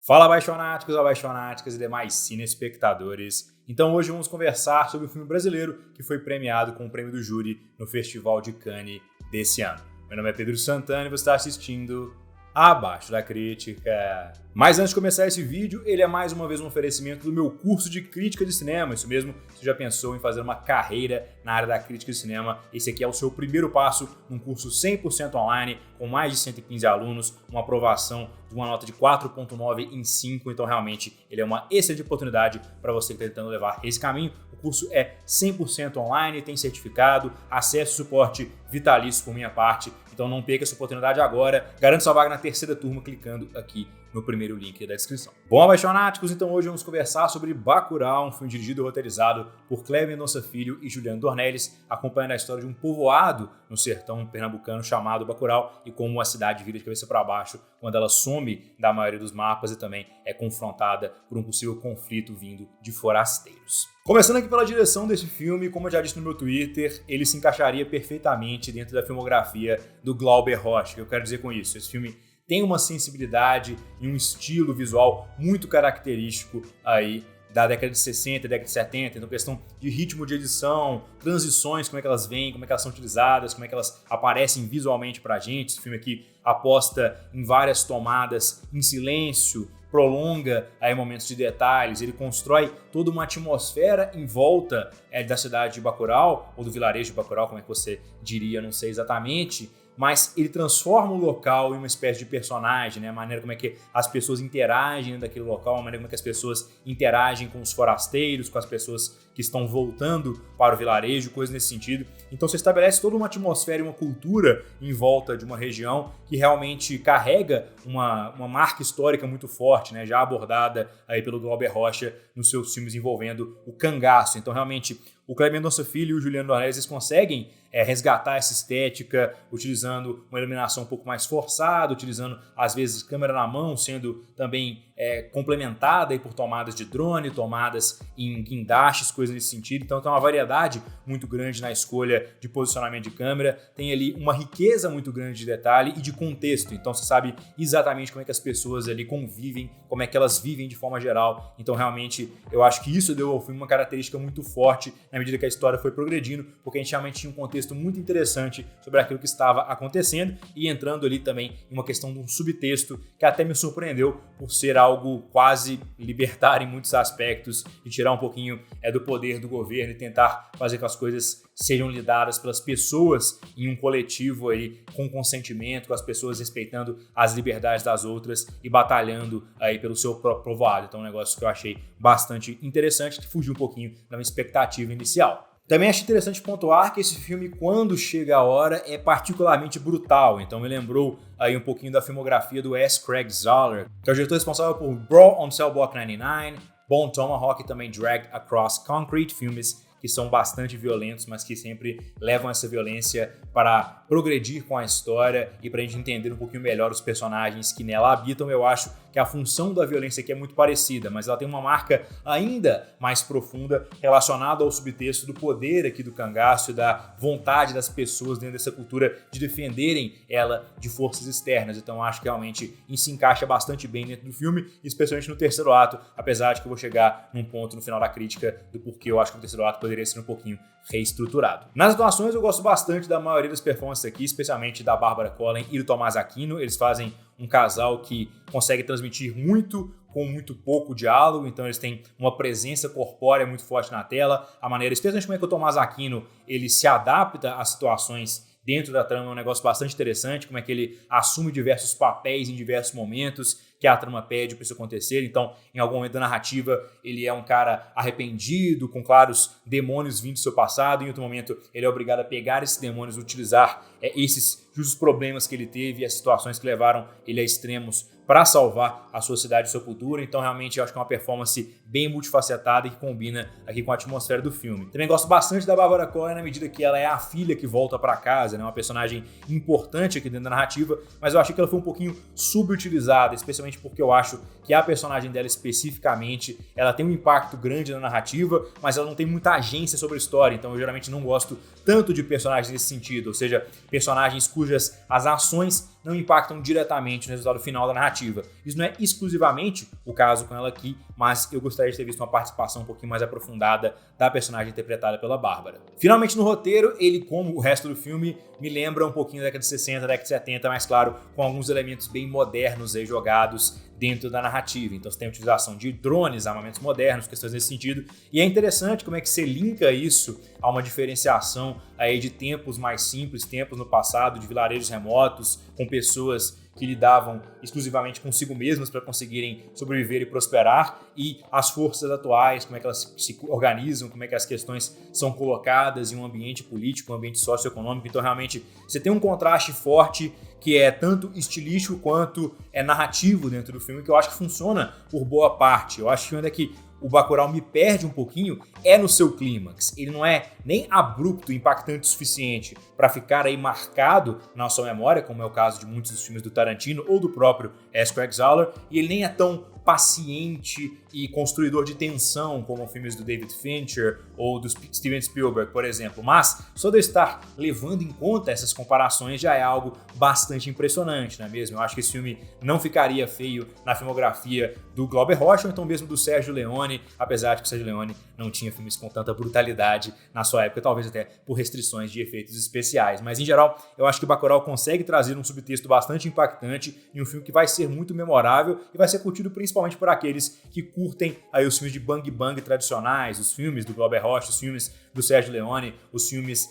Fala, apaixonáticos, apaixonáticas e demais cinespectadores. Então hoje vamos conversar sobre o filme brasileiro que foi premiado com o prêmio do júri no Festival de Cannes desse ano. Meu nome é Pedro Santana e você está assistindo Abaixo da Crítica. Mas antes de começar esse vídeo, ele é mais uma vez um oferecimento do meu curso de crítica de cinema. Isso mesmo, você já pensou em fazer uma carreira na área da crítica de cinema? Esse aqui é o seu primeiro passo num curso 100% online, com mais de 115 alunos, uma aprovação de uma nota de 4.9 em 5. Então realmente ele é uma excelente oportunidade para você que está tentando levar esse caminho. O curso é 100% online, tem certificado, acesso e suporte vitalício por minha parte. Então não perca essa oportunidade agora. Garante sua vaga na terceira turma clicando aqui no primeiro link da descrição. Bom, apaixonáticos, então hoje vamos conversar sobre Bacurau, um filme dirigido e roteirizado por Cléber Mendonça Filho e Juliano Dornelles, acompanhando a história de um povoado no sertão pernambucano chamado Bacurau e como a cidade vira de cabeça para baixo quando ela some da maioria dos mapas e também é confrontada por um possível conflito vindo de forasteiros. Começando aqui pela direção desse filme, como eu já disse no meu Twitter, ele se encaixaria perfeitamente dentro da filmografia do Glauber Rocha. O que eu quero dizer com isso? Esse filme tem uma sensibilidade e um estilo visual muito característico aí da década de 60, década de 70, então questão de ritmo de edição, transições, como é que elas vêm, como é que elas são utilizadas, como é que elas aparecem visualmente pra gente. Esse filme aqui aposta em várias tomadas em silêncio, prolonga aí momentos de detalhes, ele constrói toda uma atmosfera em volta da cidade de Bacurau, ou do vilarejo de Bacurau, como é que você diria, não sei exatamente, mas ele transforma o local em uma espécie de personagem, né? A maneira como é que as pessoas interagem dentro daquele local, a maneira como é que as pessoas interagem com os forasteiros, com as pessoas que estão voltando para o vilarejo, coisas nesse sentido. Então você estabelece toda uma atmosfera e uma cultura em volta de uma região que realmente carrega uma marca histórica muito forte, né? Já abordada aí pelo Glauber Rocha nos seus filmes envolvendo o cangaço. Então realmente o Cléber Mendonça Filho e o Juliano Dornelles eles conseguem resgatar essa estética utilizando uma iluminação um pouco mais forçada, utilizando às vezes câmera na mão, sendo também complementada aí por tomadas de drone, tomadas em guindastes, coisas nesse sentido. Então tem uma variedade muito grande na escolha de posicionamento de câmera, tem ali uma riqueza muito grande de detalhe e de contexto. Então você sabe exatamente como é que as pessoas ali convivem, como é que elas vivem de forma geral. Então realmente eu acho que isso deu ao filme uma característica muito forte na medida que a história foi progredindo, porque a gente realmente tinha um contexto muito interessante sobre aquilo que estava acontecendo e entrando ali também em uma questão de um subtexto que até me surpreendeu por ser algo quase libertário em muitos aspectos e tirar um pouquinho do poder do governo e tentar fazer com que as coisas sejam lidadas pelas pessoas em um coletivo aí com consentimento, com as pessoas respeitando as liberdades das outras e batalhando aí pelo seu próprio povoado. Então é um negócio que eu achei bastante interessante, que fugiu um pouquinho da minha expectativa inicial. Também acho interessante pontuar que esse filme, quando chega a hora, é particularmente brutal. Então me lembrou aí um pouquinho da filmografia do S. Craig Zahler, que é o diretor responsável por Brawl on Cell Block 99, Bone Tomahawk e também Dragged Across Concrete, filmes que são bastante violentos, mas que sempre levam essa violência para progredir com a história e para a gente entender um pouquinho melhor os personagens que nela habitam. Eu acho que a função da violência aqui é muito parecida, mas ela tem uma marca ainda mais profunda relacionada ao subtexto do poder aqui do cangaço e da vontade das pessoas dentro dessa cultura de defenderem ela de forças externas. Então eu acho que realmente isso se encaixa bastante bem dentro do filme, especialmente no terceiro ato, apesar de que eu vou chegar num ponto no final da crítica do porquê eu acho que o terceiro ato poderia ser um pouquinho reestruturado. Nas atuações eu gosto bastante da maioria das performances aqui, especialmente da Bárbara Collen e do Tomás Aquino. Eles fazem um casal que consegue transmitir muito com muito pouco diálogo, então eles têm uma presença corpórea muito forte na tela. A maneira, especialmente como é que o Tomás Aquino ele se adapta às situações dentro da trama é um negócio bastante interessante, como é que ele assume diversos papéis em diversos momentos que a trama pede para isso acontecer. Então, em algum momento da narrativa, ele é um cara arrependido, com claros demônios vindo do seu passado. Em outro momento, ele é obrigado a pegar esses demônios e utilizar esses justos problemas que ele teve e as situações que levaram ele a extremos para salvar a sua cidade e sua cultura. Então, realmente, eu acho que é uma performance bem multifacetada e que combina aqui com a atmosfera do filme. Também gosto bastante da Bárbara Collen na medida que ela é a filha que volta para casa, né? Uma personagem importante aqui dentro da narrativa, mas eu achei que ela foi um pouquinho subutilizada, especialmente porque eu acho que a personagem dela especificamente, ela tem um impacto grande na narrativa, mas ela não tem muita agência sobre a história. Então, eu geralmente não gosto tanto de personagens nesse sentido, ou seja, personagens cujas as ações não impactam diretamente no resultado final da narrativa. Isso não é exclusivamente o caso com ela aqui, mas eu gostaria de ter visto uma participação um pouquinho mais aprofundada da personagem interpretada pela Bárbara. Finalmente, no roteiro, ele, como o resto do filme, me lembra um pouquinho da década de 60, década de 70, mas claro, com alguns elementos bem modernos aí jogados dentro da narrativa. Então você tem a utilização de drones, armamentos modernos, questões nesse sentido, e é interessante como é que você linka isso a uma diferenciação aí de tempos mais simples, tempos no passado, de vilarejos remotos, com pessoas que lidavam exclusivamente consigo mesmas para conseguirem sobreviver e prosperar, e as forças atuais, como é que elas se organizam, como é que as questões são colocadas em um ambiente político, um ambiente socioeconômico. Então realmente você tem um contraste forte que é tanto estilístico quanto narrativo dentro do filme, que eu acho que funciona por boa parte. Eu acho que ainda que o Bacurau me perde um pouquinho é no seu clímax. Ele não é nem abrupto, impactante o suficiente para ficar aí marcado na sua memória, como é o caso de muitos dos filmes do Tarantino ou do próprio Craig Zahler, e ele nem é tão paciente e construidor de tensão como filmes do David Fincher ou do Steven Spielberg, por exemplo. Mas só de eu estar levando em conta essas comparações já é algo bastante impressionante, não é mesmo? Eu acho que esse filme não ficaria feio na filmografia do Glauber Rocha ou então mesmo do Sergio Leone, apesar de que o Sergio Leone não tinha filmes com tanta brutalidade na sua época, talvez até por restrições de efeitos especiais. Mas em geral, eu acho que Bacurau consegue trazer um subtexto bastante impactante em um filme que vai ser muito memorável e vai ser curtido principalmente por aqueles que curtem aí os filmes de bang bang tradicionais, os filmes do Glauber Rocha, os filmes do Sergio Leone, os filmes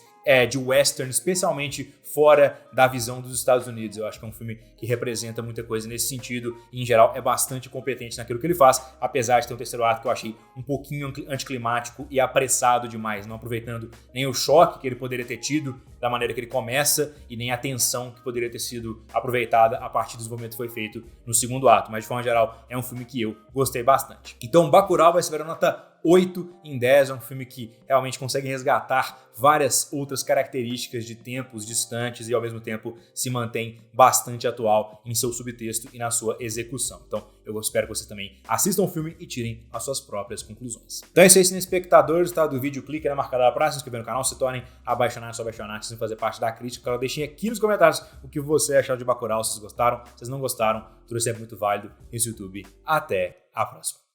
de western, especialmente fora da visão dos Estados Unidos. Eu acho que é um filme que representa muita coisa nesse sentido e, em geral, é bastante competente naquilo que ele faz, apesar de ter um terceiro ato que eu achei um pouquinho anticlimático e apressado demais, não aproveitando nem o choque que ele poderia ter tido da maneira que ele começa e nem a tensão que poderia ter sido aproveitada a partir do desenvolvimento que foi feito no segundo ato. Mas, de forma geral, é um filme que eu gostei bastante. Então, Bacurau vai receber a nota 8 em 10, é um filme que realmente consegue resgatar várias outras características de tempos distantes e ao mesmo tempo se mantém bastante atual em seu subtexto e na sua execução. Então eu espero que vocês também assistam o filme e tirem as suas próprias conclusões. Então é isso aí, cinespectadores, tá? Do vídeo, clique na marcadora para se inscrever no canal, se tornem apaixonados ou apaixonados em fazer parte da crítica. Deixem aqui nos comentários o que você achou de Bacurau, se vocês gostaram, se vocês não gostaram, tudo isso é muito válido nesse YouTube. Até a próxima.